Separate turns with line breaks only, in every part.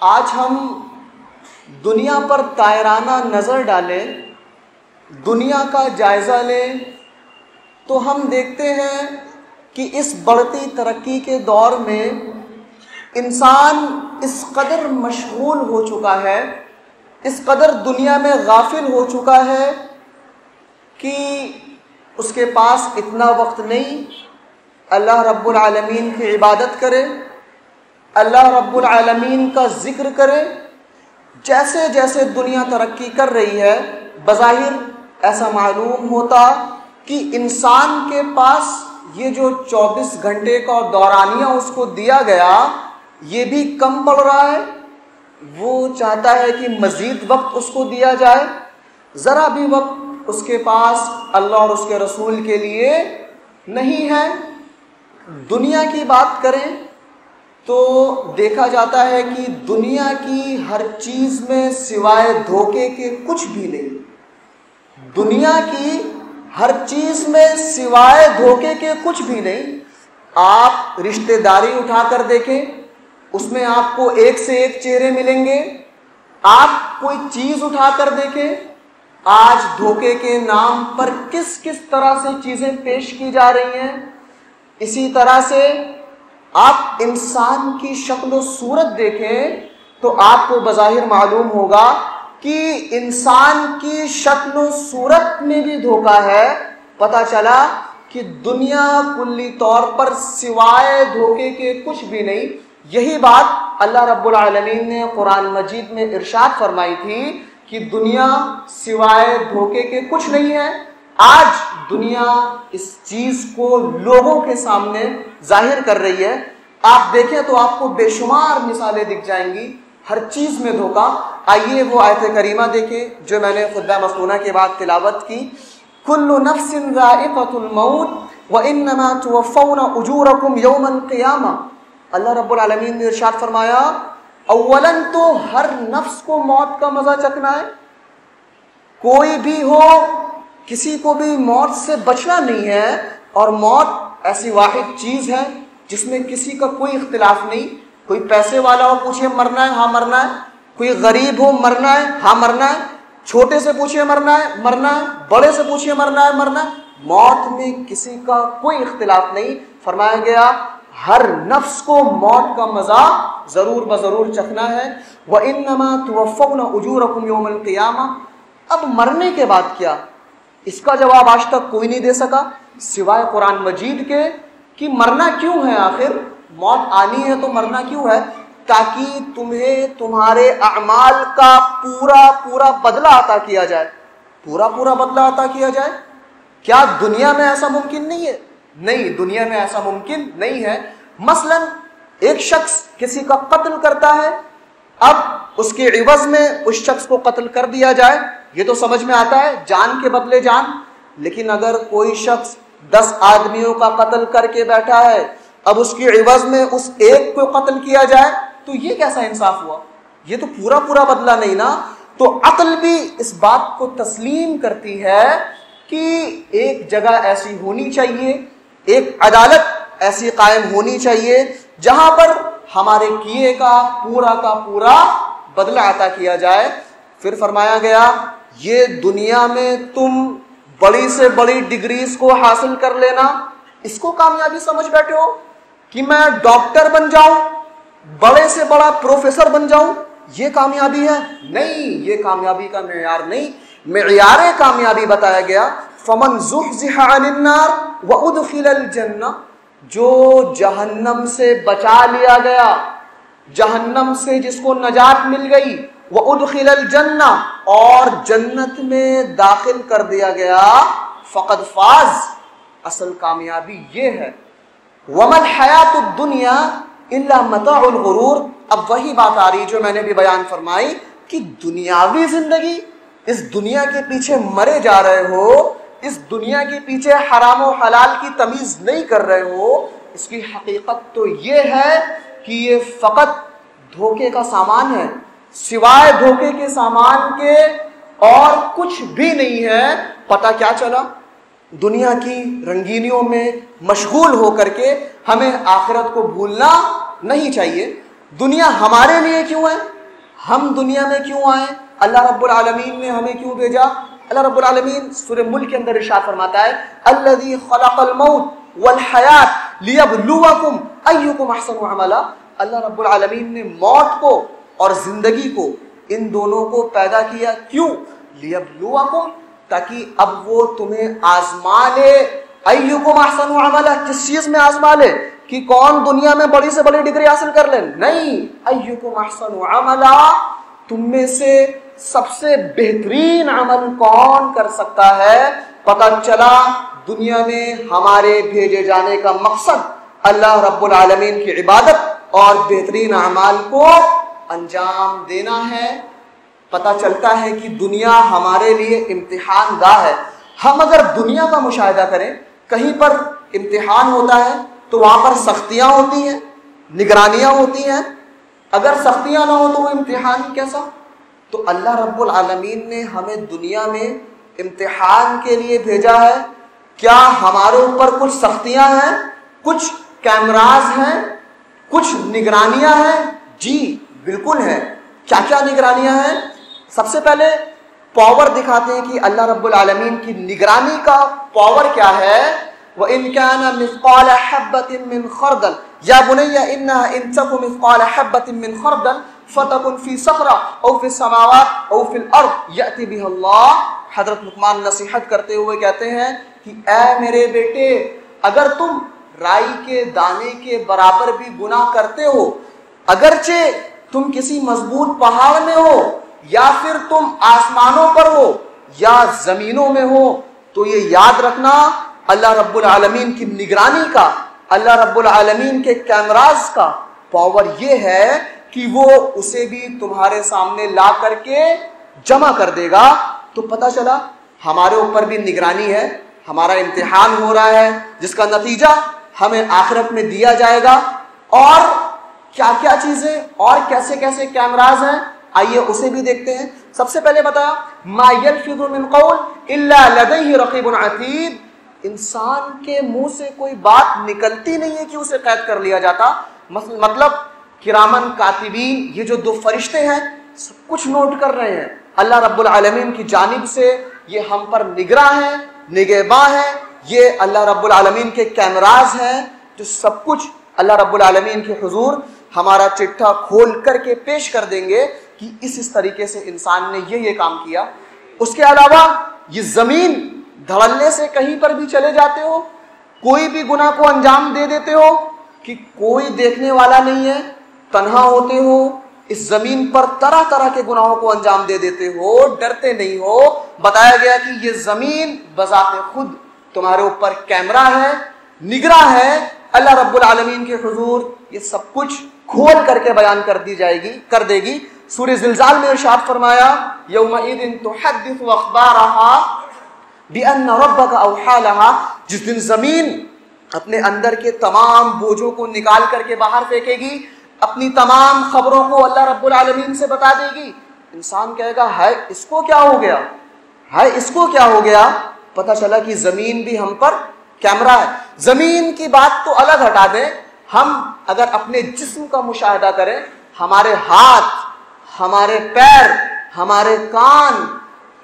آج ہم دنیا پر طائرانہ نظر ڈالیں، دنیا کا جائزہ لیں تو ہم دیکھتے ہیں کہ اس بڑھتی ترقی کے دور میں انسان اس قدر مشغول ہو چکا ہے، اس قدر دنیا میں غافل ہو چکا ہے کہ اس کے پاس اتنا وقت نہیں اللہ رب العالمین کی عبادت کرے، اللہ رب العالمین کا ذکر کرے۔ جیسے جیسے دنیا ترقی کر رہی ہے بظاہر ایسا معلوم ہوتا کہ انسان کے پاس یہ جو 24 گھنٹے کا دورانیہ اس کو دیا گیا یہ بھی کم پڑ رہا ہے۔ وہ چاہتا ہے کہ مزید وقت اس کو دیا جائے، ذرا بھی وقت اس کے پاس اللہ اور اس کے رسول کے لیے نہیں ہے۔ دنیا کی بات کریں تو دیکھا جاتا ہے کہ دنیا کی ہر چیز میں سوائے دھوکے کے کچھ بھی نہیں، دنیا کی ہر چیز میں سوائے دھوکے کے کچھ بھی نہیں۔ آپ رشتہ داری اٹھا کر دیکھیں، اس میں آپ کو ایک سے ایک چہرے ملیں گے۔ آپ کوئی چیز اٹھا کر دیکھیں، آج دھوکے کے نام پر کس کس طرح سے چیزیں پیش کی جا رہی ہیں۔ اسی طرح سے آپ انسان کی شکل و صورت دیکھیں تو آپ کو بظاہر معلوم ہوگا کہ انسان کی شکل و صورت میں بھی دھوکہ ہے۔ پتہ چلا کہ دنیا کلی طور پر سوائے دھوکے کے کچھ بھی نہیں۔ یہی بات اللہ رب العالمین نے قرآن مجید میں ارشاد فرمائی تھی کہ دنیا سوائے دھوکے کے کچھ نہیں ہے۔ آج دنیا اس چیز کو لوگوں کے سامنے ظاہر کر رہی ہے۔ آپ دیکھیں تو آپ کو بے شمار مثالیں دکھ جائیں گی، ہر چیز میں دھوکہ۔ آئیے وہ آیت کریمہ دیکھیں جو میں نے خطبہ مفتونہ کے بعد تلاوت کی۔ کل نفس ذائقۃ الموت وانما توفون اجورکم یوم القیامہ۔ اللہ رب العالمین نے ارشاد فرمایا اولاً تو ہر نفس کو موت کا مزہ چکھنا ہے، کوئی بھی ہو کسی کو بھی موت سے بچنا نہیں ہے۔ اور موت ایسی واحد چیز ہے جس میں کسی کا کوئی اختلاف نہیں۔ کوئی پیسے والا ہو پوچھے مرنا ہے، ہاں مرنا ہے۔ کوئی غریب ہو مرنا ہے، ہاں مرنا ہے۔ چھوٹے سے پوچھے مرنا ہے، مرنا ہے۔ بڑے سے پوچھے مرنا ہے، مرنا ہے۔ موت میں کسی کا کوئی اختلاف نہیں۔ فرمایا گیا ہر نفس کو موت کا مزہ ضرور بضرور چکھنا ہے۔ وَإِنَّمَا تُوَفَّوْنَ أُجُورَكُمْ يَوْمَ الْقِيَامَةِ۔ اب مرنے کے بعد کیا؟ اس کا جواب آج تک کوئی نہیں دے سکا سوائے قرآن مجید کے کہ مرنا کیوں ہے؟ آخر موت آنی ہے تو مرنا کیوں ہے؟ تاکہ تمہیں تمہارے اعمال کا پورا پورا بدلہ عطا کیا جائے، پورا پورا بدلہ عطا کیا جائے۔ کیا دنیا میں ایسا ممکن نہیں ہے؟ نہیں، دنیا میں ایسا ممکن نہیں ہے۔ مثلا ایک شخص کسی کا قتل کرتا ہے، اب اس کے عوض میں اس شخص کو قتل کر دیا جائے، یہ تو سمجھ میں آتا ہے، جان کے بدلے جان۔ لیکن اگر کوئی شخص 10 آدمیوں کا قتل کر کے بیٹھا ہے، اب اس کی عوض میں اس ایک کو قتل کیا جائے تو یہ کیسا انصاف ہوا؟ یہ تو پورا پورا بدلہ نہیں نا۔ تو عقل بھی اس بات کو تسلیم کرتی ہے کہ ایک جگہ ایسی ہونی چاہیے، ایک عدالت ایسی قائم ہونی چاہیے جہاں پر ہمارے کیے کا پورا بدلہ عطا کیا جائے۔ پھر فرمایا گیا یہ دنیا میں تم بڑی سے بڑی ڈگریز کو حاصل کر لینا، اس کو کامیابی سمجھ بیٹھے ہو کہ میں ڈاکٹر بن جاؤں، بڑے سے بڑا پروفیسر بن جاؤں، یہ کامیابی ہے؟ نہیں، یہ کامیابی کا معیار نہیں۔ معیار کامیابی بتایا گیا فمن زحزح عن النار وادخل الجنہ، جو جہنم سے بچا لیا گیا، جہنم سے جس کو نجات مل گئی، وادخل الجنہ، اور جنت میں داخل کر دیا گیا، فقد فاز، اصل کامیابی یہ ہے۔ وما الحیات الدنیا الا متاع الغرور۔ اب وہی بات آ رہی جو میں نے بھی بیان فرمائی کہ دنیاوی زندگی، اس دنیا کے پیچھے مرے جا رہے ہو، اس دنیا کے پیچھے حرام و حلال کی تمیز نہیں کر رہے ہو، اس کی حقیقت تو یہ ہے کہ یہ فقط دھوکے کا سامان ہے، سوائے دھوکے کے سامان کے اور کچھ بھی نہیں ہے۔ پتہ کیا چلا؟ دنیا کی رنگینیوں میں مشغول ہو کر کے ہمیں آخرت کو بھولنا نہیں چاہیے۔ دنیا ہمارے لیے کیوں ہے؟ ہم دنیا میں کیوں آئے؟ اللہ رب العالمین نے ہمیں کیوں بھیجا؟ اللہ رب العالمین سورہ ملک کے اندر ارشاد فرماتا ہے الذی خلق الموت والحیات لیبلوکم ایکم احسن عملا. اللہ رب العالمین نے موت کو اور زندگی کو، ان دونوں کو پیدا کیا. کیوں؟ لیبلوکم، تاکہ اب وہ تمہیں آزما لے. ایکم احسن عملا، کس چیز میں آزما لے؟ کہ کون دنیا میں بڑی سے بڑی ڈگری حاصل کر لیں؟ نہیں، ایکم احسن عملا، تم میں سے سب سے بہترین عمل کون کر سکتا ہے. پتہ چلا دنیا میں ہمارے بھیجے جانے کا مقصد اللہ رب العالمین کی عبادت اور بہترین اعمال کو انجام دینا ہے. پتہ چلتا ہے کہ دنیا ہمارے لیے امتحان گاہ ہے. ہم اگر دنیا کا مشاہدہ کریں، کہیں پر امتحان ہوتا ہے تو وہاں پر سختیاں ہوتی ہیں، نگرانیاں ہوتی ہیں. اگر سختیاں نہ ہو تو وہ امتحان کیسا؟ تو اللہ رب العالمین نے ہمیں دنیا میں امتحان کے لیے بھیجا ہے. کیا ہمارے اوپر کچھ سختیاں ہیں، کچھ کیمراز ہیں، کچھ نگرانیاں ہیں؟ جی بالکل ہیں. کیا کیا نگرانیاں ہیں؟ سب سے پہلے پاور دکھاتے ہیں کہ اللہ رب العالمین کی نگرانی کا پاور کیا ہے. وَإِن كَانَ مِثْقَالَ حَبَّةٍ مِّنْ خَرْدَلٍ يَا بُنَيَّ إِنَّهَا إِن تَكُ مِثْقَالَ حَبَّةٍ مِّنْ خَرْدَلٍ فَتَكُنْ فِي صَخْرَةٍ أَوْ فِي السَّمَاوَاتِ أَوْ فِي الْأَرْضِ يَأْتِ بِهَا اللَّهُ. حضرت لقمان نصیحت کرتے ہوئے کہتے ہیں کہ اے میرے بیٹے، اگر تم رائی کے دانے کے برابر بھی گناہ کرتے ہو، اگرچہ تم کسی مضبوط پہاڑ میں ہو یا پھر تم آسمانوں پر ہو یا زمینوں میں ہو، تو یہ یاد رکھنا اللہ رب العالمین کی نگرانی کا، اللہ رب العالمین کے کیمراز کا پاور یہ ہے کہ وہ اسے بھی تمہارے سامنے لا کر کے جمع کر دے گا. تو پتہ چلا ہمارے اوپر بھی نگرانی ہے، ہمارا امتحان ہو رہا ہے جس کا نتیجہ ہمیں آخرت میں دیا جائے گا. اور کیا کیا چیزیں اور کیسے کیسے کیمراز ہیں، آئیے اسے بھی دیکھتے ہیں. سب سے پہلے بتایا ما یلفظ من قول الا لدیہ رقیب عتید. انسان کے منہ سے کوئی بات نکلتی نہیں ہے کہ اسے قید کر لیا جاتا. مطلب کرامن کاتبین، یہ جو دو فرشتے ہیں سب کچھ نوٹ کر رہے ہیں. اللہ رب العالمین کی جانب سے یہ ہم پر نگراں ہیں، نگہباں ہیں. یہ اللہ رب العالمین کے کیمراز ہیں جو سب کچھ اللہ رب العالمین کے حضور ہمارا چٹھا کھول کر کے پیش کر دیں گے کہ اس طریقے سے انسان نے یہ کام کیا. اس کے علاوہ یہ زمین دھڑلنے سے کہیں پر بھی چلے جاتے ہو، کوئی بھی گناہ کو انجام دے دیتے ہو کہ کوئی دیکھنے والا نہیں ہے، تنہا ہوتے ہو، اس زمین پر طرح طرح کے گناہوں کو انجام دے دیتے ہو، ڈرتے نہیں ہو. بتایا گیا کہ یہ زمین بذات خود تمہارے اوپر کیمرہ ہے، نگراں ہے. اللہ رب العالمین کے حضور یہ سب کچھ کھول کر کے بیان کر دے گی. سورہ زلزال میں ارشاد فرمایا یومئذ تحدث اخبارها بأن ربك اوحى لها. جس دن زمین اپنے اندر کے تمام بوجھوں کو نکال کر کے باہر پھینکے گی، اپنی تمام خبروں کو اللہ رب العالمین سے بتا دے گی. انسان کہے گا ہائے اس کو کیا ہو گیا، ہائے اس کو کیا ہو گیا. پتہ چلا کہ زمین بھی ہم پر کیمرہ ہے. زمین کی بات تو الگ ہٹا دیں، ہم اگر اپنے جسم کا مشاہدہ کریں، ہمارے ہاتھ، ہمارے پیر، ہمارے کان،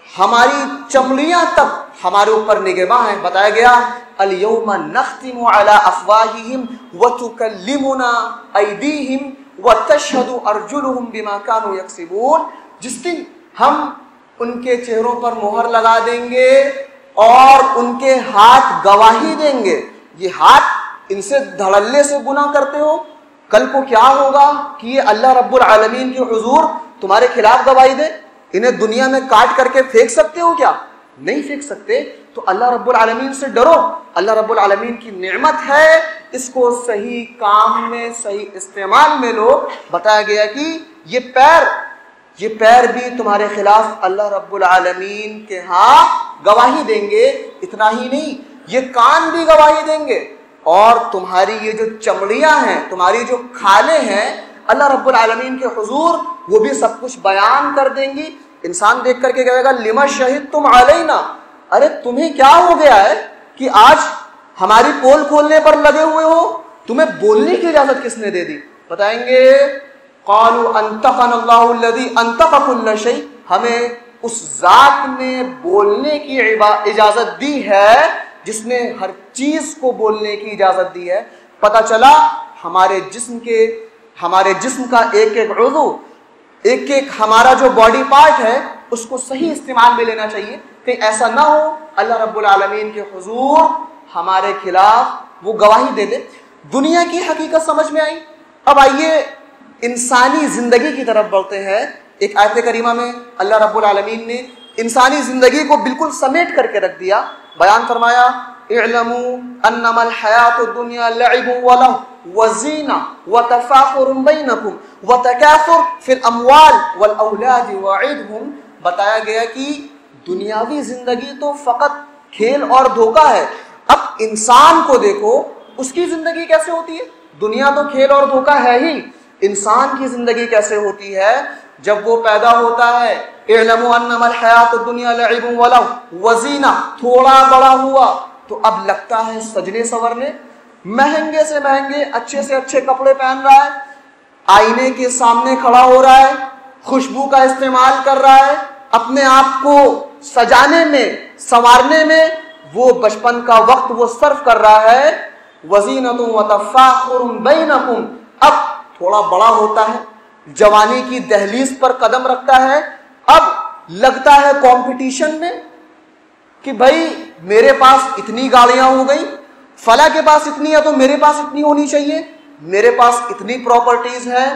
ہماری چمڑیاں تک ہمارے اوپر نگہباں ہیں. بتایا گیا الیوم نختم علی افواہہم وتکلمنا ایدیہم وتشہد ارجلہم بما کانوا یکسبون. جس دن ہم ان کے چہروں پر مہر لگا دیں گے اور ان کے ہاتھ گواہی دیں گے. یہ ہاتھ ان سے دھڑلے سے گناہ کرتے ہو، کل کو کیا ہوگا کہ یہ اللہ رب العالمین کے حضور تمہارے خلاف گواہی دے. انہیں دنیا میں کاٹ کر کے پھینک سکتے ہو کیا؟ نہیں پھینک سکتے. تو اللہ رب العالمین سے ڈرو. اللہ رب العالمین کی نعمت ہے، اس کو صحیح کام میں، صحیح استعمال میں لو. بتایا گیا کہ یہ پیر بھی تمہارے خلاف اللہ رب العالمین کے ہاں گواہی دیں گے. اتنا ہی نہیں، یہ کان بھی گواہی دیں گے، اور تمہاری یہ جو چمڑیاں ہیں، تمہاری جو کھالیں ہیں، اللہ رب العالمین کے حضور وہ بھی سب کچھ بیان کر دیں گی. انسان دیکھ کر کے کہے گا لما شہدتم علینا. ارے تمہیں کیا ہو گیا ہے کہ آج ہماری پول کھولنے پر لگے ہوئے ہو؟ تمہیں بولنے کی اجازت کس نے دے دی؟ بتائیں گے قالوا انطقنا اللہ الذی انطق کل شیء، ہمیں اس ذات نے بولنے کی اجازت دی ہے جس نے ہر چیز کو بولنے کی اجازت دی ہے۔ پتہ چلا ہمارے جسم کا ایک ایک عضو، ایک ایک ہمارا جو باڈی پارٹ ہے اس کو صحیح استعمال میں لینا چاہیے، کہ ایسا نہ ہو اللہ رب العالمین کے حضور ہمارے خلاف وہ گواہی دے دے۔ دنیا کی حقیقت سمجھ میں آئی۔ اب آئیے انسانی زندگی کی طرف بڑھتے ہیں۔ ایک آیت کریمہ میں اللہ رب العالمین نے انسانی زندگی کو بالکل سمیٹ کر کے رکھ دیا، بیان فرمایا اعلموا انما الحیات الدنیا لعب ولهو وزینہ وتفاخر بینکم وتکاثر فی الاموال والاولاد وعدہم۔ بتایا گیا کہ دنیاوی زندگی تو فقط کھیل اور دھوکہ ہے۔ اب انسان کو دیکھو، اس کی زندگی کیسے ہوتی ہے؟ دنیا تو کھیل اور دھوکہ ہے ہی، انسان کی زندگی کیسے ہوتی ہے؟ جب وہ پیدا ہوتا ہے اعلموا انما الحیات الدنیا لعب ولهو وزینہ، تھوڑا بڑا ہوا تو اب لگتا ہے سجنے سورنے، مہنگے سے مہنگے اچھے سے اچھے کپڑے پہن رہا ہے، آئینے کے سامنے کھڑا ہو رہا ہے، خوشبو کا استعمال کر رہا ہے، اپنے آپ کو سجانے میں سنوارنے میں وہ بچپن کا وقت وہ صرف کر رہا ہے۔ وزینۃ وتفاخر بینکم، اب تھوڑا بڑا ہوتا ہے، جوانی کی دہلیز پر قدم رکھتا ہے، اب لگتا ہے کمپٹیشن میں کہ بھائی میرے پاس اتنی گاڑیاں ہو گئی، فلاں کے پاس اتنی ہے تو میرے پاس اتنی ہونی چاہیے، میرے پاس اتنی پراپرٹیز ہیں۔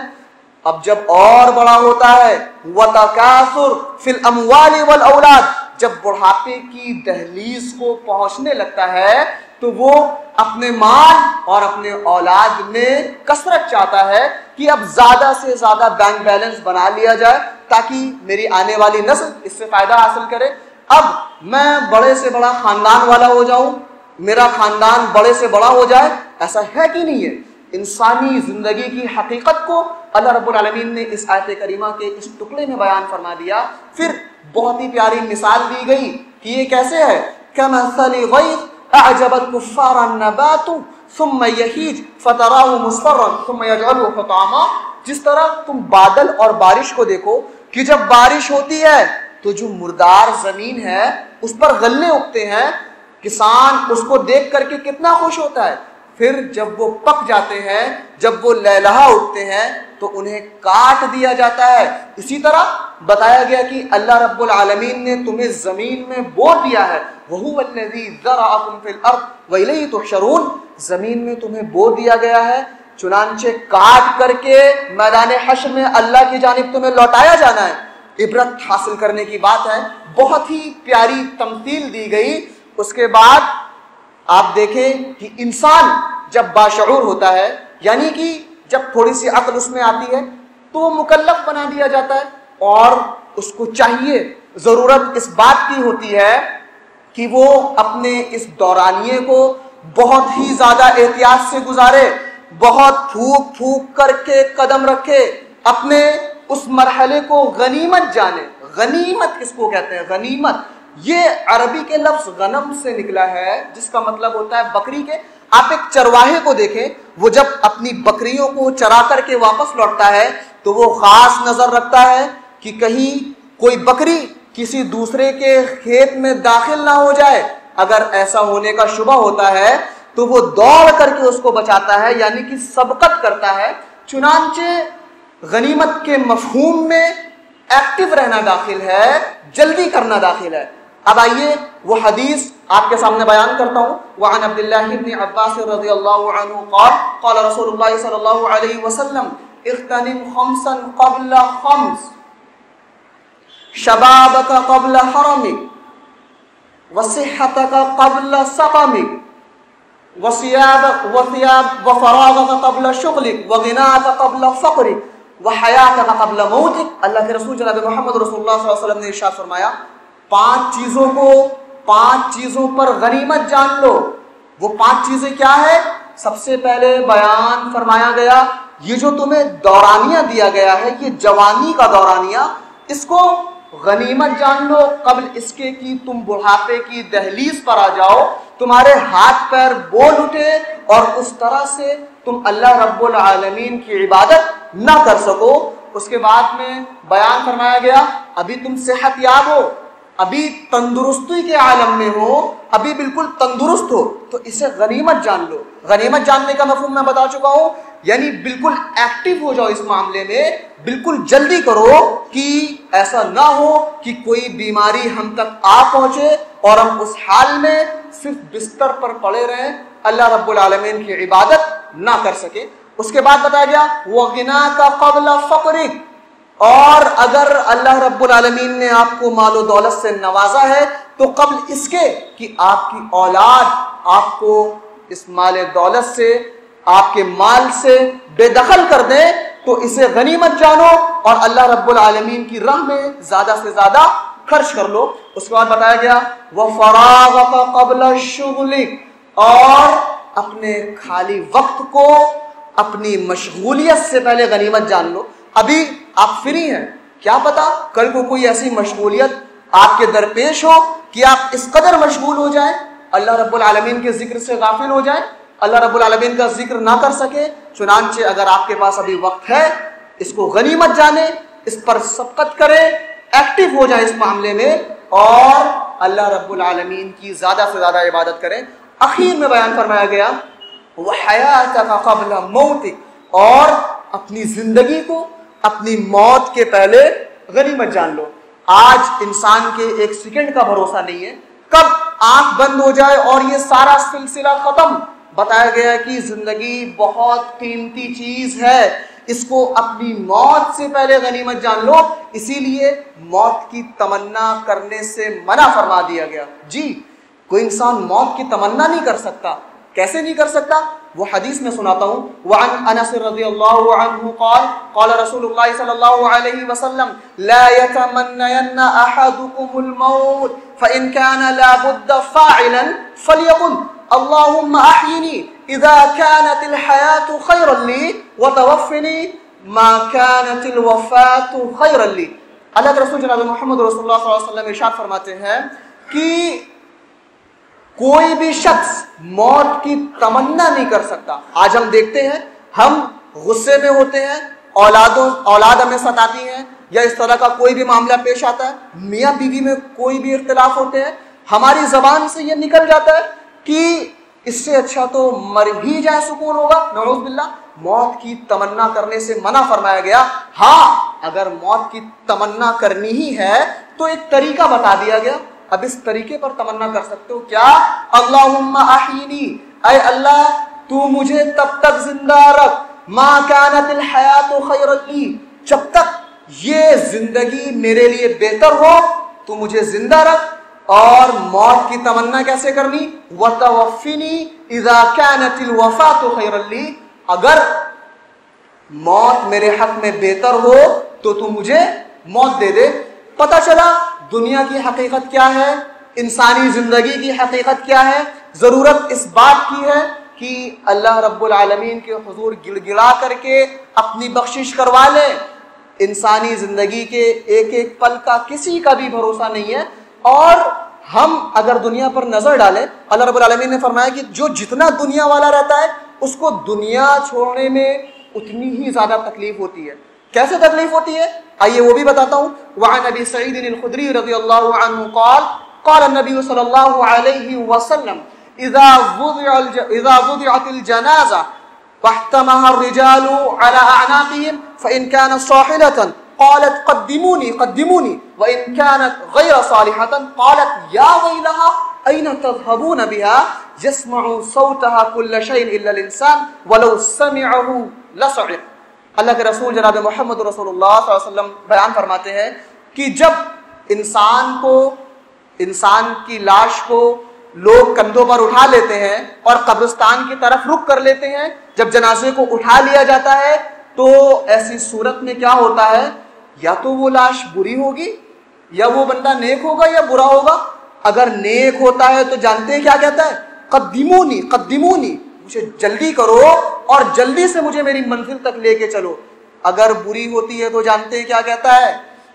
اب جب اور بڑا ہوتا ہے وتکاثر فی الاموال والاولاد، جب بڑھاپے کی دہلیز کو پہنچنے لگتا ہے تو وہ اپنے مال اور اپنے اولاد میں کثرت چاہتا ہے کہ اب زیادہ سے زیادہ بینک بیلنس بنا لیا جائے تاکہ میری آنے والی نسل اس سے فائدہ حاصل کرے، اب میں بڑے سے بڑا خاندان والا ہو جاؤں، میرا خاندان بڑے سے بڑا ہو جائے۔ ایسا ہے کہ نہیں ہے؟ انسانی زندگی کی حقیقت کو اللہ رب العالمین نے اس آیت کریمہ کے اس ٹکڑے میں بیان فرما دیا۔ پھر بہت ہی پیاری مثال دی گئی کہ یہ کیسے ہے، کمثل غیث اعجب الکفار النبات ثم یہیج فتراہ مصفرا ثم یجعلہ حطاما۔ جس طرح تم بادل اور بارش کو دیکھو کہ جب بارش ہوتی ہے تو جو مردار زمین ہے اس پر غلے اگتے ہیں، کسان اس کو دیکھ کر کے کتنا خوش ہوتا ہے، پھر جب وہ پک جاتے ہیں، جب وہ لہلہا اٹھتے ہیں تو انہیں کاٹ دیا جاتا ہے۔ اسی طرح بتایا گیا کہ اللہ رب العالمین نے تمہیں زمین میں بو دیا ہے، وَهُوَ الَّذِي ذَرَأَكُمْ فِي الْأَرْضِ وَإِلَيْهِ تُحْشَرُونَ، زمین میں تمہیں بو دیا گیا ہے، چنانچہ کاٹ کر کے میدان حشر میں اللہ کی جانب تمہیں لوٹایا جانا ہے۔ عبرت حاصل کرنے کی بات ہے، بہت ہی پیاری تمثیل دی گئی۔ اس کے بعد آپ دیکھیں کہ انسان جب باشعور ہوتا ہے، یعنی کہ جب تھوڑی سی عقل اس میں آتی ہے تو وہ مکلف بنا دیا جاتا ہے، اور اس کو چاہیے، ضرورت اس بات کی ہوتی ہے کہ وہ اپنے اس دورانیے کو بہت ہی زیادہ احتیاط سے گزارے، بہت پھونک پھونک کر کے قدم رکھے، اپنے اس مرحلے کو غنیمت جانے۔ غنیمت کس کو کہتے ہیں؟ غنیمت یہ عربی کے لفظ غنم سے نکلا ہے، جس کا مطلب ہوتا ہے بکری کے۔ آپ ایک چرواہے کو دیکھیں، وہ جب اپنی بکریوں کو چرا کر کے واپس لوٹتا ہے تو وہ خاص نظر رکھتا ہے کہ کہیں کوئی بکری کسی دوسرے کے کھیت میں داخل نہ ہو جائے۔ اگر ایسا ہونے کا شبہ ہوتا ہے تو وہ دوڑ کر کے اس کو بچاتا ہے، یعنی کہ سبقت کرتا ہے۔ چنانچہ غنیمت کے مفہوم میں ایکٹیو رہنا داخل ہے، جلدی کرنا داخل ہے۔ اب آئیے وہ حدیث آپ کے سامنے بیان کرتا ہوں۔ وعن عبداللہ بن عباس رضی اللہ عنہ قال قال رسول اللہ صلی اللہ علیہ وسلم اغتنم خمسا قبل خمس شبابك قبل حرمك وصحتك قبل سقمك وفراغك قبل شغلك وغناك قبل فقرك وحیاتك قبل موتك۔ اللہ کے رسول جناب محمد رسول اللہ صلی اللہ علیہ وسلم نے ارشاد فرمایا، 5 چیزوں پر غنیمت جان لو۔ وہ 5 چیزیں کیا ہے؟ سب سے پہلے بیان فرمایا گیا، یہ جو تمہیں دورانیہ دیا گیا ہے، یہ جوانی کا دورانیہ، اس کو غنیمت جان لو قبل اس کے کہ تم بڑھاپے کی دہلیز پر آ جاؤ، تمہارے ہاتھ پیر بول اٹھے اور اس طرح سے تم اللہ رب العالمین کی عبادت نہ کر سکو۔ اس کے بعد میں بیان فرمایا گیا ابھی تم صحت یاب ہو، ابھی تندرستی کے عالم میں ہو، ابھی بالکل تندرست ہو، تو اسے غنیمت جان لو۔ غنیمت جاننے کا مفہوم میں بتا چکا ہوں، یعنی بالکل ایکٹیو ہو جاؤ اس معاملے میں، بالکل جلدی کرو کہ ایسا نہ ہو کہ کوئی بیماری ہم تک آ پہنچے اور ہم اس حال میں صرف بستر پر پڑے رہیں، اللہ رب العالمین کی عبادت نہ کر سکے۔ اس کے بعد بتایا گیا وَغِنَاكَ قَبْلَ فَقْرِكَ، اور اگر اللہ رب العالمین نے آپ کو مال و دولت سے نوازا ہے تو قبل اس کے کہ آپ کی اولاد آپ کو اس مال دولت سے، آپ کے مال سے بے دخل کر دیں، تو اسے غنیمت جانو اور اللہ رب العالمین کی راہ میں زیادہ سے زیادہ خرچ کر لو۔ اس کے بعد بتایا گیا وَفَرَاغَكَ قَبْلَ شُغْلِكَ، اور اپنے خالی وقت کو اپنی مشغولیت سے پہلے غنیمت جان لو۔ ابھی آپ فری ہیں، کیا پتا کل کو کوئی ایسی مشغولیت آپ کے درپیش ہو کہ آپ اس قدر مشغول ہو جائیں، اللہ رب العالمین کے ذکر سے غافل ہو جائیں، اللہ رب العالمین کا ذکر نہ کر سکے۔ چنانچہ اگر آپ کے پاس ابھی وقت ہے، اس کو غنیمت جانیں، اس پر سبقت کریں، ایکٹیو ہو جائیں اس معاملے میں اور اللہ رب العالمین کی زیادہ سے زیادہ عبادت کریں۔ اخیر میں بیان فرمایا گیا وَحَيَاتَكَ قَبْلَ مَوْتِكَ، اور اپنی زندگی کو اپنی موت کے پہلے غنیمت جان لو۔ آج انسان کے ایک سیکنڈ کا بھروسہ نہیں ہے، کب آنکھ بند ہو جائے اور یہ سارا سلسلہ ختم۔ بتایا گیا کہ زندگی بہت قیمتی چیز ہے، اس کو اپنی موت سے پہلے غنیمت جان لو۔ اسی لیے موت کی تمنا کرنے سے منع فرما دیا گیا۔ جی، کوئی انسان موت کی تمنا نہیں کر سکتا۔ کیسے نہیں کر سکتا؟ وہ حدیث میں سناتا ہوں۔ وعن انس رضی اللہ عنہ قال قال رسول اللہ صلی اللہ علیہ وسلم لا يتمنين احدكم الموت فان كان لا بد فاعلا فليقل اللهم احيني اذا كانت الحياة خيرا لي وتوفني ما كانت الوفاة خيرا لي۔ اللہ کے رسول جناب محمد رسول اللہ صلی اللہ علیہ وسلم ارشاد فرماتے ہیں کہ کوئی بھی شخص موت کی تمنا نہیں کر سکتا۔ آج ہم دیکھتے ہیں، ہم غصے میں ہوتے ہیں، اولاد ہمیں ستاتی ہیں، یا اس طرح کا کوئی بھی معاملہ پیش آتا ہے، میاں بیوی میں کوئی بھی اختلاف ہوتے ہیں، ہماری زبان سے یہ نکل جاتا ہے کہ اس سے اچھا تو مر ہی جائے سکون ہوگا، نعوذ باللہ۔ موت کی تمنا کرنے سے منع فرمایا گیا۔ ہاں، اگر موت کی تمنا کرنی ہی ہے تو ایک طریقہ بتا دیا گیا۔ اب اس طریقے پر تمنا کر سکتے ہو کیا؟ اللہم احینی، اے اللہ تو مجھے تب تک زندہ رکھ، ما کانت الحیات خیر لی، جب تک یہ زندگی میرے لیے بہتر ہو تو مجھے زندہ رکھ۔ اور موت کی تمنا کیسے کرنی؟ وتوفنی اذا کانت الوفاة خیر لی، اگر موت میرے حق میں بہتر ہو تو تو مجھے موت دے دے۔ پتہ چلا دنیا کی حقیقت کیا ہے، انسانی زندگی کی حقیقت کیا ہے۔ ضرورت اس بات کی ہے کہ اللہ رب العالمین کے حضور گڑ گڑا کر کے اپنی بخشش کروا لے۔ انسانی زندگی کے ایک ایک پل کا کسی کا بھی بھروسہ نہیں ہے، اور ہم اگر دنیا پر نظر ڈالیں، اللہ رب العالمین نے فرمایا کہ جو جتنا دنیا والا رہتا ہے اس کو دنیا چھوڑنے میں اتنی ہی زیادہ تکلیف ہوتی ہے۔ کیسے تکلیف ہوتی ہے؟ آئیے وہ بھی بتاتا ہوں۔ وعن ابی سعید الخدری رضی اللہ عنہ قال قال النبی صلی اللہ علیہ وسلم اذا وضعت الجنازہ واحتمها الرجال على اعناقهم فان كانت صاحلة قالت قدموني قدموني وان كانت غير صالحة قالت يا ويلها اين تذهبون بها يسمع صوتها كل شيء الا الانسان ولو سمعه لصعق۔ اللہ کے رسول جناب محمد رسول اللہ صلی اللہ علیہ وسلم بیان فرماتے ہیں کہ جب انسان کی لاش کو لوگ کندھوں پر اٹھا لیتے ہیں اور قبرستان کی طرف رخ کر لیتے ہیں، جب جنازے کو اٹھا لیا جاتا ہے تو ایسی صورت میں کیا ہوتا ہے، یا تو وہ لاش بری ہوگی یا وہ بندہ نیک ہوگا یا برا ہوگا۔ اگر نیک ہوتا ہے تو جانتے ہیں کیا کہتا ہے، قدمونی قدمونی، مجھے جلدی کرو اور جلدی سے مجھے میری منزل تک لے کے چلو۔ اگر بری ہوتی ہے تو جانتے ہیں کیا کہتا ہے،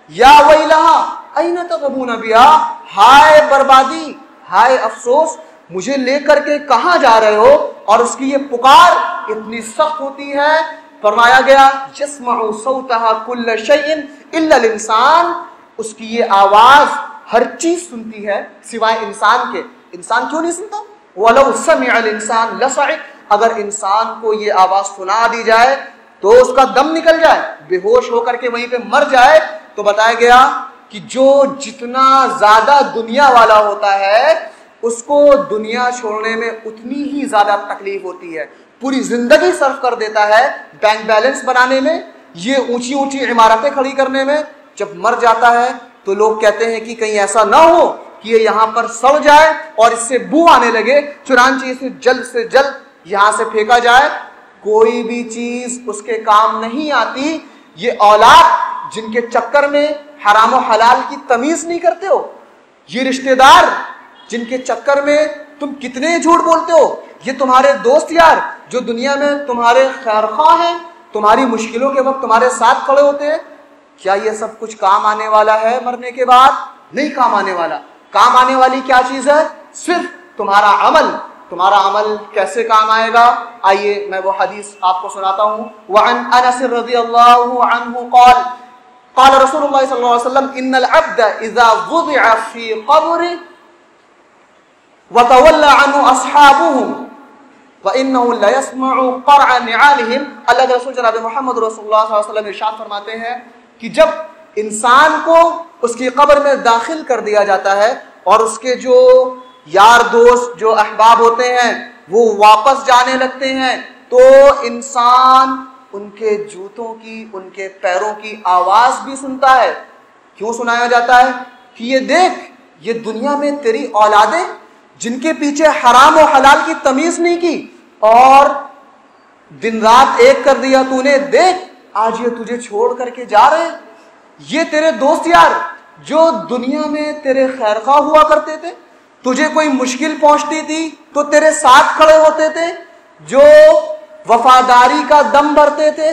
یا ویلہا این تذهبون بها، ہائے بربادی، ہائے افسوس، مجھے لے کر کے کہاں جا رہے ہو؟ اور اس کی یہ پکار اتنی سخت ہوتی ہے، فرمایا گیا یسمع صوتها كل شيء الا الانسان، اس کی یہ آواز ہر چیز سنتی ہے سوائے انسان کے۔ انسان کیوں نہیں سنتا؟ وَلَوْ سَمِعَ الْإِنسَانُ لَصَعِقَ، اگر انسان کو یہ آواز سنا دی جائے تو اس کا دم نکل جائے، بے ہوش ہو کر کے وہیں پہ مر جائے۔ تو بتایا گیا کہ جو جتنا زیادہ دنیا والا ہوتا ہے اس کو دنیا چھوڑنے میں اتنی ہی زیادہ تکلیف ہوتی ہے، پوری زندگی صرف کر دیتا ہے بینک بیلنس بنانے میں، یہ اونچی اونچی عمارتیں کھڑی کرنے میں۔ جب مر جاتا ہے تو لوگ کہتے ہیں کہ کہیں ایسا نہ ہو کہ یہ یہاں پر سڑ جائے اور اس سے بو آنے لگے، چنانچہ اسے جلد سے جلد یہاں سے پھینکا جائے۔ کوئی بھی چیز اس کے کام نہیں آتی۔ یہ اولاد جن کے چکر میں حرام و حلال کی تمیز نہیں کرتے ہو، یہ رشتہ دار جن کے چکر میں تم کتنے جھوٹ بولتے ہو، یہ تمہارے دوست یار جو دنیا میں تمہارے خیر خواہ ہیں، تمہاری مشکلوں کے وقت تمہارے ساتھ کھڑے ہوتے ہیں، کیا یہ سب کچھ کام آنے والا ہے مرنے کے بعد؟ نہیں کام آنے والا۔ کام آنے والی کیا چیز ہے؟ صرف تمہارا عمل۔ تمہارا عمل کیسے کام آئے گا؟ آئیے میں وہ حدیث آپ کو سناتا ہوں۔ وعن انس رضی اللہ عنہ قال قال رسول اللہ صلی اللہ علیہ وسلم ان العبد اذا وضع في قبر وتولى عنه اصحابه وانه لا يسمع قرع نعالهم۔ اللہ کے رسول جناب محمد رسول اللہ صلی اللہ علیہ وسلم ارشاد فرماتے ہیں کہ جب انسان کو اس کی قبر میں داخل کر دیا جاتا ہے اور اس کے جو یار دوست جو احباب ہوتے ہیں وہ واپس جانے لگتے ہیں تو انسان ان کے جوتوں کی، ان کے پیروں کی آواز بھی سنتا ہے۔ کیوں سنایا جاتا ہے؟ کہ یہ دیکھ، یہ دنیا میں تیری اولادیں جن کے پیچھے حرام و حلال کی تمیز نہیں کی اور دن رات ایک کر دیا تو نے، دیکھ آج یہ تجھے چھوڑ کر کے جا رہے ہیں۔ یہ تیرے دوست یار جو دنیا میں تیرے خیر خواہ ہوا کرتے تھے، تجھے کوئی مشکل پہنچتی تھی تو تیرے ساتھ کھڑے ہوتے تھے، جو وفاداری کا دم بھرتے تھے،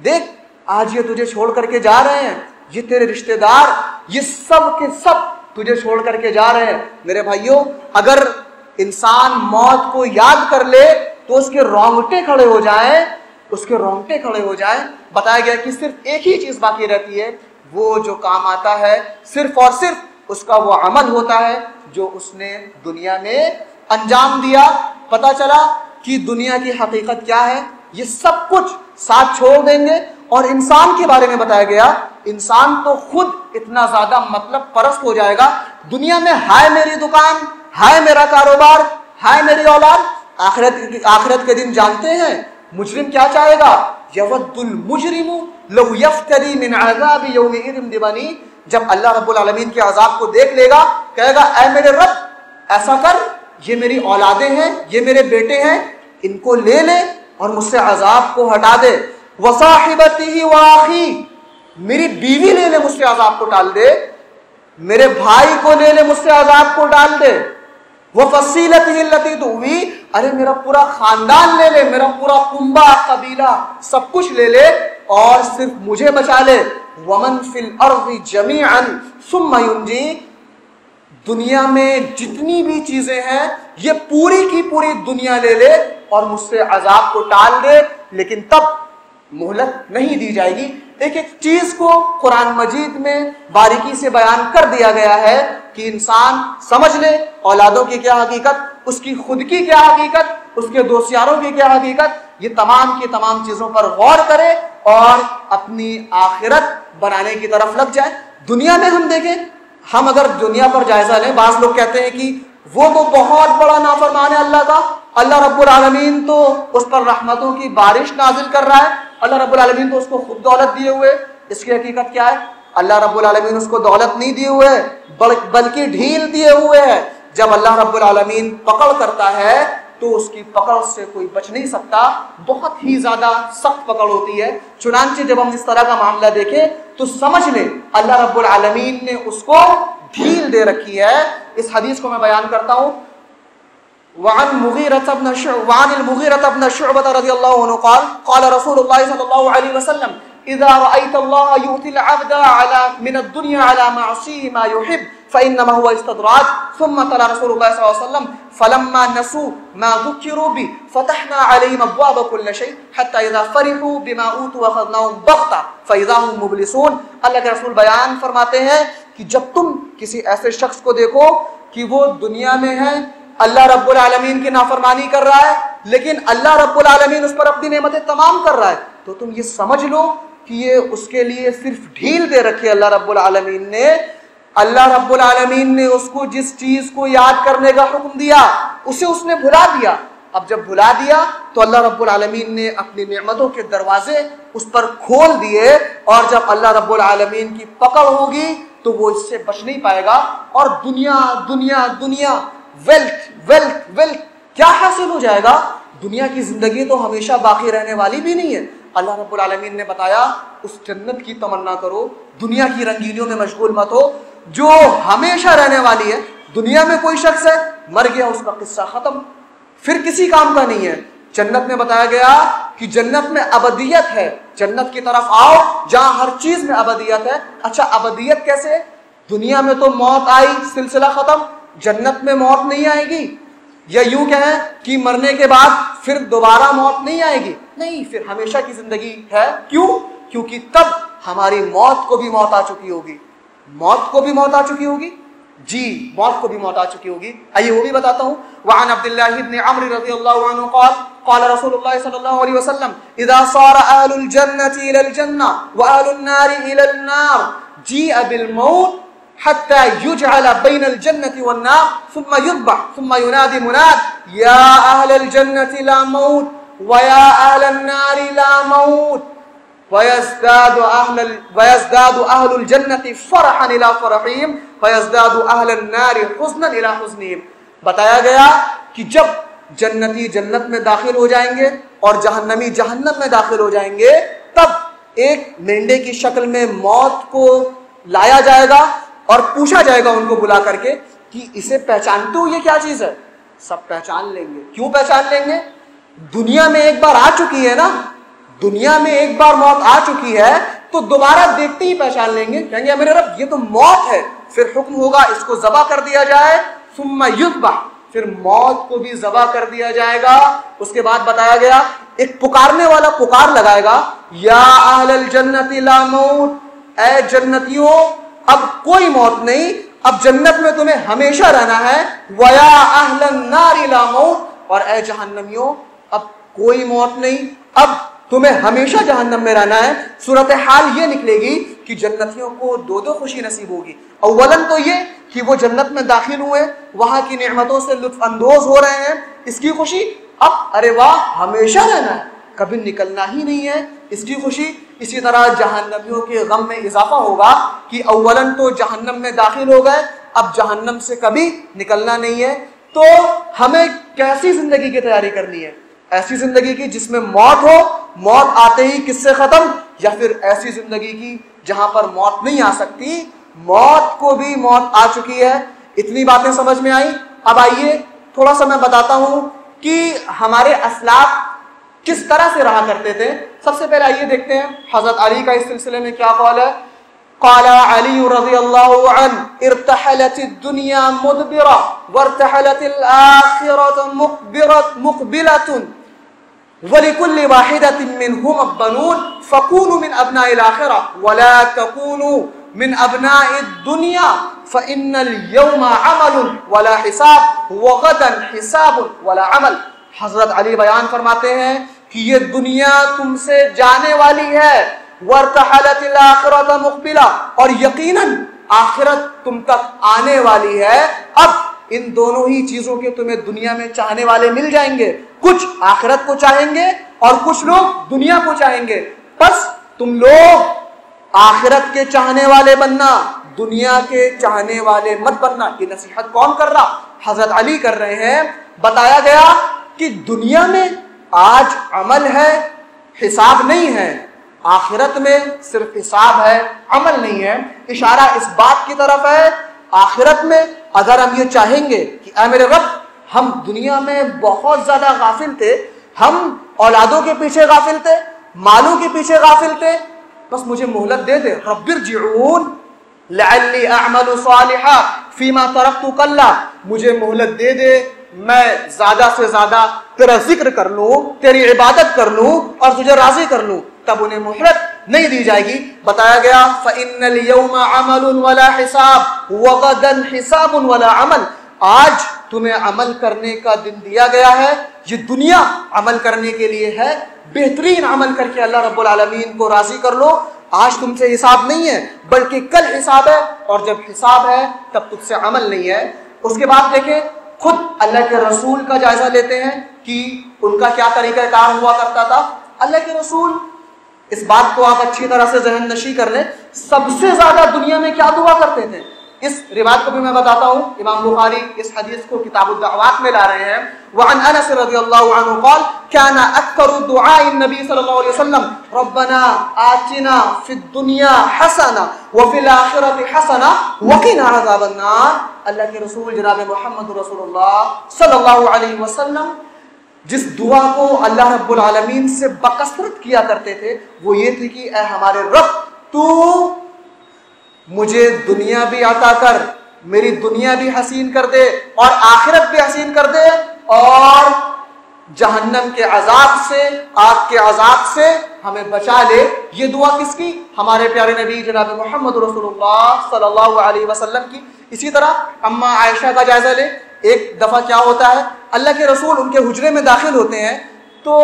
دیکھ آج یہ تجھے چھوڑ کر کے جا رہے ہیں۔ یہ تیرے رشتہ دار، یہ سب کے سب تجھے چھوڑ کر کے جا رہے ہیں۔ میرے بھائیوں، اگر انسان موت کو یاد کر لے تو اس کے رونگٹے کھڑے ہو جائیں، اس کے رونگٹے کھڑے ہو جائیں۔ بتایا گیا کہ صرف ایک ہی چیز باقی رہتی ہے، وہ جو کام آتا ہے صرف اور صرف اس کا وہ عمل ہوتا ہے جو اس نے دنیا میں انجام دیا۔ پتا چلا کہ دنیا کی حقیقت کیا ہے، یہ سب کچھ ساتھ چھوڑ دیں گے۔ اور انسان کے بارے میں بتایا گیا، انسان تو خود اتنا زیادہ مطلب پرست ہو جائے گا دنیا میں، ہائے میری دکان، ہائے میرا کاروبار، ہائے میری اولاد۔ آخرت کے دن جانتے ہیں مجرم کیا چاہے گا؟ یود المجرم لو یفتری من عذاب یومئذ ببنیہ۔ جب اللہ رب العالمین کے عذاب کو دیکھ لے گا کہے گا اے میرے رب ایسا کر، یہ میری اولادیں ہیں، یہ میرے بیٹے ہیں، ان کو لے لے اور مجھ سے عذاب کو ہٹا دے۔ وصاحبتہ واخی، میری بیوی لے لے مجھ سے عذاب کو ٹال دے، میرے بھائی کو لے لے مجھ سے عذاب کو ڈال دے۔ وفصیلتہ التی تؤوی، ارے میرا پورا خاندان لے لے، میرا پورا کنبہ قبیلہ سب کچھ لے لے اور صرف مجھے بچا لے۔ ومن فی الارض جمیعا ثم ینجی، دنیا میں جتنی بھی چیزیں ہیں یہ پوری کی پوری دنیا لے لے اور مجھ سے عذاب کو ٹال دے، لیکن تب مہلت نہیں دی جائے گی۔ ایک ایک چیز کو قرآن مجید میں باریکی سے بیان کر دیا گیا ہے کہ انسان سمجھ لے اولادوں کی کیا حقیقت، اس کی خود کی کیا حقیقت، اس کے دوست یاروں کی کیا حقیقت، یہ تمام کی تمام چیزوں پر غور کرے اور اپنی آخرت بنانے کی طرف لگ جائے۔ دنیا میں ہم دیکھیں، ہم اگر دنیا پر جائزہ لیں، بعض لوگ کہتے ہیں کہ وہ تو بہت بڑا نافرمان ہے اللہ کا، اللہ رب العالمین تو اس پر رحمتوں کی بارش نازل کر رہا ہے، اللہ رب العالمین تو اس کو خود دولت دیے ہوئے۔ اس کی حقیقت کیا ہے؟ اللہ رب العالمین اس کو دولت نہیں دیے ہوئے بلکہ ڈھیل دیے ہوئے ہے۔ جب اللہ رب العالمین پکڑ کرتا ہے تو اس کی پکڑ سے کوئی بچ نہیں سکتا، بہت ہی زیادہ سخت پکڑ ہوتی ہے۔ چنانچہ جب ہم اس طرح کا معاملہ دیکھیں تو سمجھ لیں اللہ رب العالمین نے اس کو ڈھیل دے رکھی ہے۔ اس حدیث کو میں بیان کرتا ہوں۔ وعن المغیرة بن شعبة رضی اللہ عنہ قال قال رسول اللہ صلی اللہ علیہ وسلم اذا رأيت الله يؤتي العبد من الدنيا على معصيه ما يحب فإنما هو استدراج ثم تلا رسول الله صلى الله عليه وسلم فلما نسوا ما ذكروا به فتحنا عليهم أبواب كل شيء حتى إذا فرحوا بما أوتوا وأخذناهم بغتة فإذا هم مبلسون. اللہ کے رسول بیان فرماتے ہیں کہ جب تم کسی ایسے شخص کو دیکھو کہ وہ دنیا میں ہے، اللہ رب العالمین کی نافرمانی کر رہا ہے، لیکن اللہ رب العالمین اس پر اپنی نعمتیں تمام کر رہا ہے، تو تم یہ سمجھ لو کہ یہ اس کے لیے صرف ڈھیل دے رکھی ہے اللہ رب العالمین نے. اللہ رب العالمین نے اس کو جس چیز کو یاد کرنے کا حکم دیا اسے اس نے بھلا دیا. اب جب بھلا دیا تو اللہ رب العالمین نے اپنی نعمتوں کے دروازے اس پر کھول دیے، اور جب اللہ رب العالمین کی پکڑ ہوگی تو وہ اس سے بچ نہیں پائے گا، اور دنیا دنیا دنیا ویلتھ ویلتھ ویلتھ کیا حاصل ہو جائے گا. دنیا کی زندگی تو ہمیشہ باقی رہنے والی بھی نہیں ہے. اللہ رب العالمین نے بتایا اس جنت کی تمنا کرو، دنیا کی رنگینیوں میں مشغول مت ہو جو ہمیشہ رہنے والی ہے. دنیا میں کوئی شخص ہے، مر گیا، اس کا قصہ ختم، پھر کسی کام کا نہیں ہے. جنت میں بتایا گیا کہ جنت میں ابدیت ہے. جنت کی طرف آؤ جہاں ہر چیز میں ابدیت ہے. اچھا ابدیت کیسے؟ دنیا میں تو موت آئی، سلسلہ ختم، جنت میں موت نہیں آئے گی. یا یوں کہیں کہ مرنے کے بعد پھر دوبارہ موت نہیں آئے گی، نہیں، پھر ہمیشہ کی زندگی ہے. کیوں؟ کیونکہ تب ہماری موت کو بھی موت آ چکی ہوگی. موت کو بھی موت آ چکی ہوگی، جی موت کو بھی موت آ چکی ہوگی. آئیے وہ بھی بتاتا ہوں. وعن عبد الله بن عمرو رضی اللہ عنہ قال قال رسول الله صلی اللہ علیہ وسلم اذا صار اهل الجنة الى الجنة واهل النار الى النار جيء بالموت حتى يجعل بين الجنة والنار ثم يذبح ثم ينادي مناد يا اهل الجنة لا موت ويا اهل النار لا موت ويزداد اهل الجنة فرحا الى فرحهم ويزداد اهل النار حزنا الى حزنهم. بتایا گیا کہ جب جنتی جنت میں داخل ہو جائیں گے اور جہنمی جہنم میں داخل ہو جائیں گے، تب ایک مینڈے کی شکل میں موت کو لایا جائے گا اور پوچھا جائے گا ان کو بلا کر کے کہ اسے پہچانتے ہو یہ کیا چیز ہے؟ سب پہچان لیں گے. کیوں پہچان لیں گے؟ دنیا میں ایک بار آ چکی ہے نا، دنیا میں ایک بار موت آ چکی ہے تو دوبارہ دیکھتے ہی پہچان لیں گے، کہیں گے میرے رب یہ تو موت ہے. پھر حکم ہوگا اس کو ذبح کر دیا جائے، ثم یذبح، پھر موت کو بھی ذبح کر دیا جائے گا. اس کے بعد بتایا گیا ایک پکارنے والا پکار لگائے گا یا اہل الجنت لا موت، اے جنتیوں اب کوئی موت نہیں، اب جنت میں تمہیں ہمیشہ رہنا ہے. ویا اہل النار لا موت، اور اے جہنمیوں اب کوئی موت نہیں، اب تمہیں ہمیشہ جہنم میں رہنا ہے. صورتحال یہ نکلے گی کہ جنتیوں کو دو دو خوشی نصیب ہوگی. اولاً تو یہ کہ وہ جنت میں داخل ہوئے، وہاں کی نعمتوں سے لطف اندوز ہو رہے ہیں، اس کی خوشی. اب ارے واہ ہمیشہ رہنا ہے، کبھی نکلنا ہی نہیں ہے، اس کی خوشی. اسی طرح جہنمیوں کے غم میں اضافہ ہوگا کہ اولاً تو جہنم میں داخل ہو گئے، اب جہنم سے کبھی نکلنا نہیں ہے. تو ہمیں کیسی زندگی کی تیاری کرنی ہے؟ ایسی زندگی کی جس میں موت ہو، موت آتے ہی کس سے ختم، یا پھر ایسی زندگی کی جہاں پر موت نہیں آ سکتی، موت کو بھی موت آ چکی ہے. اتنی باتیں سمجھ میں آئیں. اب آئیے تھوڑا سا میں بتاتا ہوں کہ ہمارے اسلاف کس طرح سے رہا کرتے تھے. سب سے پہلے آئیے دیکھتے ہیں حضرت علی کا اس سلسلے میں کیا قول ہے. قال علی رضی اللہ عنہ ارتحلت الدنیا مدبرہ وارتحلت الآخرة مقبلة وَلِكُلِّ وَاحِدَةٍ مِّنْهُمْ البَّنُونَ فَكُونُوا مِنْ أَبْنَاءِ الْآخِرَةِ وَلَا تَكُونُوا مِنْ أَبْنَاءِ الدُّنْيَا فَإِنَّ الْيَوْمَ عَمَلٌ وَلَا حِسَابٌ وَغَدًا حِسَابٌ وَلَا عَمَلٌ. حضرت علی بیان فرماتے ہیں کہ یہ دنیا تم سے جانے والی ہے، وَارْتَحَلَتِ الْآخِرَةَ مُقْبِلَةً، اور یقیناً آخرت تم تک آنے والی ہے. اب ان دونوں ہی چیزوں کے تمہیں دنیا میں چاہنے والے مل جائیں گے، کچھ آخرت کو چاہیں گے اور کچھ لوگ دنیا کو چاہیں گے. بس تم لوگ آخرت کے چاہنے والے بننا، دنیا کے چاہنے والے مت بننا. یہ نصیحت کون کر رہا؟ حضرت علی کر رہے ہیں. بتایا گیا کہ دنیا میں آج عمل ہے، حساب نہیں ہے، آخرت میں صرف حساب ہے، عمل نہیں ہے. اشارہ اس بات کی طرف ہے آخرت میں اگر ہم یہ چاہیں گے کہ اے میرے رب ہم دنیا میں بہت زیادہ غافل تھے، ہم اولادوں کے پیچھے غافل تھے، مالوں کے پیچھے غافل تھے، بس مجھے مہلت دے دے، رب ارجعون، لعلی اعمل صالحا فیما ترکت کلا، مجھے مہلت دے دے، میں زیادہ سے زیادہ تیرا ذکر کر لوں، تیری عبادت کر لوں اور تجھے راضی کر لوں، تب انہیں مہلت نہیں دی جائے گی۔ بتایا گیا فَإِنَّ الْيَوْمَ عَمَلٌ وَلَا حِسَابٌ وَغَدًا حِسَابٌ وَلَا عَمَلٌ، آج تمہیں عمل کرنے کا دن دیا گیا ہے، یہ دنیا عمل کرنے کے لیے ہے، بہترین عمل کر کے اللہ رب العالمین کو راضی کر لو، آج تم سے حساب نہیں ہے بلکہ کل حساب ہے، اور جب حساب ہے تب تجھ سے عمل نہیں ہے۔ اس کے بعد دیکھیں خود اللہ کے رسول کا جائزہ لیتے ہیں کہ ان کا کیا طریقہ کار ہوا کرتا تھا۔ اللہ کے رسول، اس بات کو آپ اچھی طرح سے ذہن نشی کر لیں، سب سے زیادہ دنیا میں کیا دعا کرتے تھے؟ اس روایت کو بھی میں بتاتا ہوں، امام بخاری اس حدیث کو کتاب الدعوات میں لا رہے ہیں۔ وعن انس رضی اللہ عنہ قال كان اکثر دعاء النبی صلی اللہ علیہ وسلم ربنا آتنا فی الدنیا حسنہ وفی الآخرۃ حسنہ وقنا عذاب النار۔ اللہ کے رسول جناب محمد رسول اللہ صلی اللہ علیہ وسلم جس دعا کو اللہ رب العالمین سے بکثرت کیا کرتے تھے وہ یہ تھی کہ اے ہمارے رب، تو مجھے دنیا بھی عطا کر، میری دنیا بھی حسین کر دے اور آخرت بھی حسین کر دے، اور جہنم کے عذاب سے، آگ کے عذاب سے ہمیں بچا لے۔ یہ دعا کس کی؟ ہمارے پیارے نبی جناب محمد رسول اللہ صلی اللہ علیہ وسلم کی۔ اسی طرح اما عائشہ کا جائزہ لے، ایک دفعہ کیا ہوتا ہے، اللہ کے رسول ان کے حجرے میں داخل ہوتے ہیں تو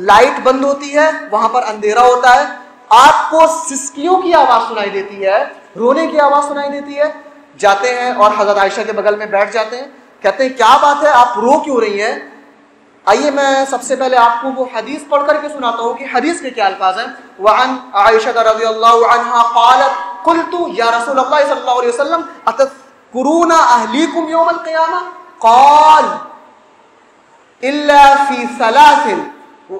لائٹ بند ہوتی ہے، وہاں پر اندھیرا ہوتا ہے، آپ کو سسکیوں کی آواز سنائی دیتی ہے، رونے کی آواز سنائی دیتی ہے۔ جاتے ہیں اور حضرت عائشہ کے بغل میں بیٹھ جاتے ہیں، کہتے ہیں کیا بات ہے، آپ رو کیوں رہی ہیں؟ آئیے میں سب سے پہلے آپ کو وہ حدیث پڑھ کر کے سناتا ہوں کہ حدیث کے کیا الفاظ ہیں۔ وعن عائشہ رضی اللہ عنہا قالت قلت یا رسول اللہ صلی اللہ علیہ وسلم اتذکرون اہلیکم یوم القیامہ قال الا فی ثلاث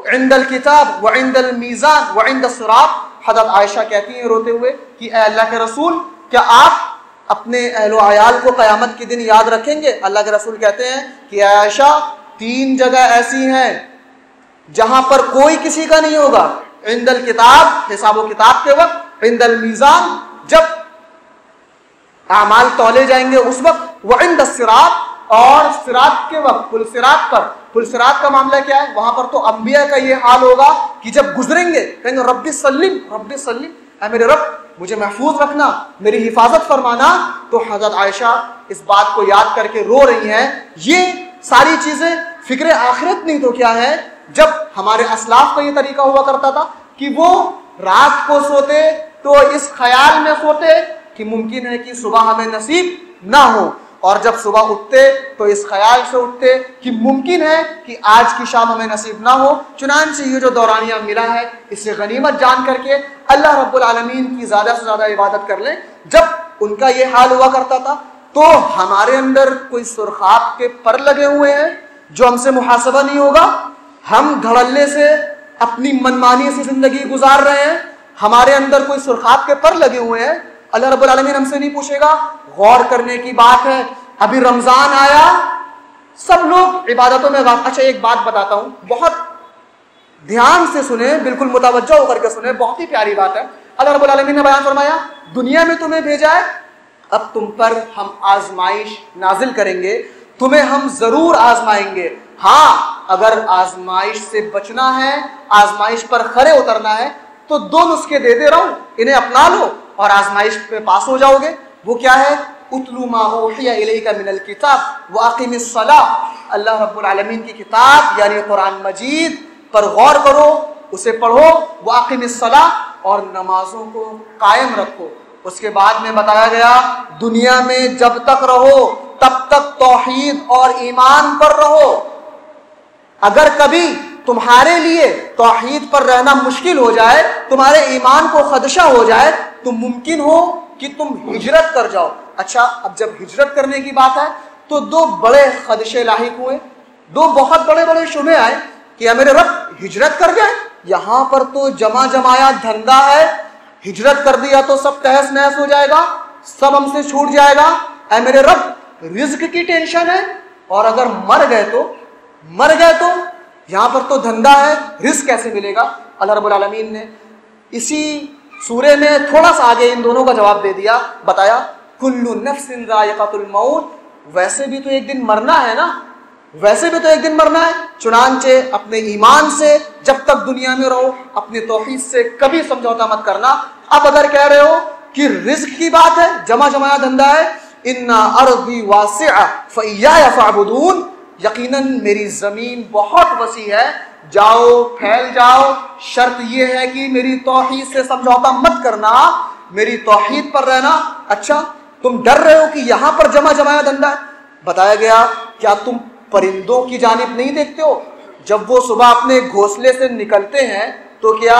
عند الکتاب وعند المیزان وعند الصراط۔ حضرت عائشہ کہتی ہیں روتے ہوئے کہ اے اللہ کے رسول، کیا آپ اپنے اہل و عیال کو قیامت کے دن یاد رکھیں گے؟ اللہ کے رسول کہتے ہیں کہ اے عائشہ، 3 جگہ ایسی ہیں جہاں پر کوئی کسی کا نہیں ہوگا، عند الکتاب حساب و کتاب کے وقت، عند المیزان جب اعمال تولے جائیں گے اس وقت، وعند الصراط اور صراط کے وقت، پل صراط پر۔ پل صراط کا معاملہ کیا ہے؟ وہاں پر تو انبیاء کا یہ حال ہوگا کہ جب گزریں گے کہیں گے رب سلم رب سلم، اے میرے رب مجھے محفوظ رکھنا، میری حفاظت فرمانا۔ تو حضرت عائشہ اس بات کو یاد کر کے رو رہی ہیں۔ یہ ساری چیزیں فکر آخرت نہیں تو کیا ہے؟ جب ہمارے اسلاف کا یہ طریقہ ہوا کرتا تھا کہ وہ رات کو سوتے تو اس خیال میں سوتے کہ ممکن ہے کہ صبح ہمیں نصیب نہ ہو، اور جب صبح اٹھتے تو اس خیال سے اٹھتے کہ ممکن ہے کہ آج کی شام ہمیں نصیب نہ ہو۔ چنانچہ یہ جو دورانیہ ملا ہے اسے غنیمت جان کر کے اللہ رب العالمین کی زیادہ سے زیادہ عبادت کر لیں۔ جب ان کا یہ حال ہوا کرتا تھا تو ہمارے اندر کوئی سرخاب کے پر لگے ہوئے ہیں جو ہم سے محاسبہ نہیں ہوگا، ہم دھڑلے سے اپنی منمانی سے زندگی گزار رہے ہیں، ہمارے اندر کوئی سرخاب کے پر لگے ہوئے ہیں، اللہ رب العالمین ہم سے نہیں پوچھے گا۔ غور کرنے کی بات ہے، ابھی رمضان آیا، سب لوگ عبادتوں میں اچھا ایک بات بتاتا ہوں، بہت دھیان سے سنیں، بالکل متوجہ ہو کر کے سنیں، بہت ہی پیاری بات ہے۔ اللہ رب العالمین نے بیان فرمایا دنیا میں تمہیں بھیجا ہے، اب تم پر ہم آزمائش نازل کریں گے، تمہیں ہم ضرور آزمائیں گے، ہاں اگر آزمائش سے بچنا ہے، آزمائش پر کھرے اترنا ہے تو 2 نسخے دے دے رہا ہوں، انہیں اپنا لو اور آزمائش پہ پاس ہو جاؤ گے۔ وہ کیا ہے؟ اتلو ما اوحی الیک من الکتاب واقم الصلاۃ، اللہ رب العالمین کی کتاب یعنی قرآن مجید پر غور کرو، اسے پڑھو، واقم الصلاۃ اور نمازوں کو قائم رکھو۔ اس کے بعد میں بتایا گیا دنیا میں جب تک رہو تب تک توحید اور ایمان پر رہو، اگر کبھی تمہارے لیے توحید پر رہنا مشکل ہو جائے، تمہارے ایمان کو خدشہ ہو جائے تو ممکن ہو کہ تم ہجرت کر جاؤ۔ اچھا، اب جب ہجرت کرنے کی بات ہے تو 2 بڑے خدشے لاحق ہوئے، 2 بہت بڑے بڑے شبہے آئے کہ میرے رب ہجرت کر گئے، یہاں پر تو جمع جمایا دھندا ہے، ہجرت کر دیا تو سب تہس نہس ہو جائے گا، سب ہم سے چھوٹ جائے گا، اے میرے رب رزق کی ٹینشن ہے، اور اگر مر گئے تو یہاں پر تو دھندا ہے، رزق کیسے ملے گا؟ اللہ رب العالمین نے اسی سورے میں تھوڑا سا آگے ان دونوں کا جواب دے دیا, بتایا کلُّ نَفْسٍ ذَائِقَةُ الْمَوْتِ, ویسے بھی تو ایک دن مرنا ہے نا, ویسے بھی تو ایک دن مرنا ہے. چنانچہ اپنے ایمان سے جب تک دنیا میں رہو اپنی توحید سے کبھی سمجھوتا مت کرنا. اب اگر کہہ رہے ہو کہ رزق کی بات ہے, جمع دھندا ہے, اِنَّ أَرْضِي وَاسِعَةٌ فَإِيَّايَ فَاعْبُدُونِ, یقیناً میری زمین بہت وسیع ہے, جاؤ پھیل جاؤ, شرط یہ ہے کہ میری توحید سے سمجھوتا مت کرنا, میری توحید پر رہنا. اچھا تم ڈر رہے ہو کہ یہاں پر جمع دھندا ہے. بتایا گیا کیا تم پرندوں کی جانب نہیں دیکھتے ہو, جب وہ صبح اپنے گھونسلے سے نکلتے ہیں تو کیا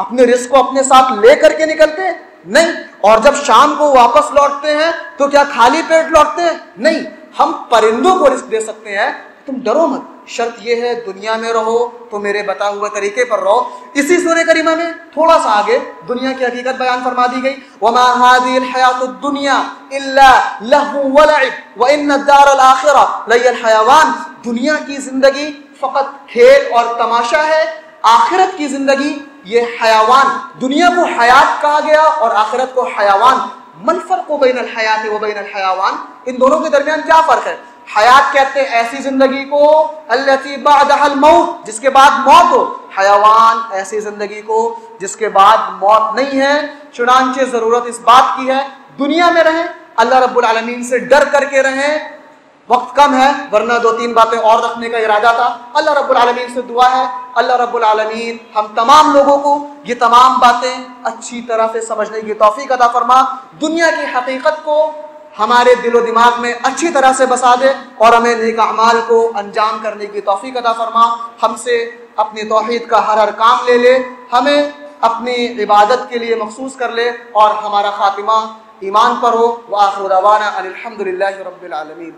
اپنے رزق کو اپنے ساتھ لے کر کے نکلتے ہیں؟ نہیں. اور جب شام کو واپس لوٹتے ہیں تو کیا خالی پیٹ لوٹتے ہیں؟ نہیں. ہم پرندوں کو رزق دے سکتے ہیں, تم ڈرو مت. شرط یہ ہے دنیا میں رہو تو میرے بتائے ہوئے طریقے پر رہو. اسی سورہ کریمہ میں تھوڑا سا آگے دنیا کی حقیقت بیان فرما دی گئی. وَمَا هَذِهِ الْحَيَاةُ الدُّنْيَا إِلَّا لَهْوٌ وَلَعِبٌ وَإِنَّ الدَّارَ الْآخِرَةَ لَهِيَ الْحَيَوَانُ, دنیا کی زندگی فقط کھیل اور تماشا ہے, آخرت کی زندگی یہ حیوان. دنیا کو حیات کہا گیا اور آخرت کو حیوان. ما الفرق بین الحیات و بین الحیوان, ان دونوں کے درمیان کیا فرق ہے؟ حیات کہتے ہیں ایسی زندگی کو التی بعدها الموت, جس کے بعد موت ہو. حیوان ایسی زندگی کو جس کے بعد موت نہیں ہے. چنانچہ ضرورت اس بات کی ہے دنیا میں رہیں, اللہ رب العالمین سے ڈر کر کے رہیں. وقت کم ہے ورنہ 2-3 باتیں اور رکھنے کا ارادہ تھا. اللہ رب العالمین سے دعا ہے اللہ رب العالمین ہم تمام لوگوں کو یہ تمام باتیں اچھی طرح سے سمجھنے کی توفیق عطا فرما, دنیا کی حقیقت کو ہمارے دل و دماغ میں اچھی طرح سے بسا دے, اور ہمیں نیک اعمال کو انجام کرنے کی توفیق عطا فرما. ہم سے اپنی توحید کا ہر کام لے لے, ہمیں اپنی عبادت کے لیے مخصوص کر لے, اور ہمارا خاتمہ ایمان پر ہو. وآخر دعوانا ان الحمد للہ رب العالمین.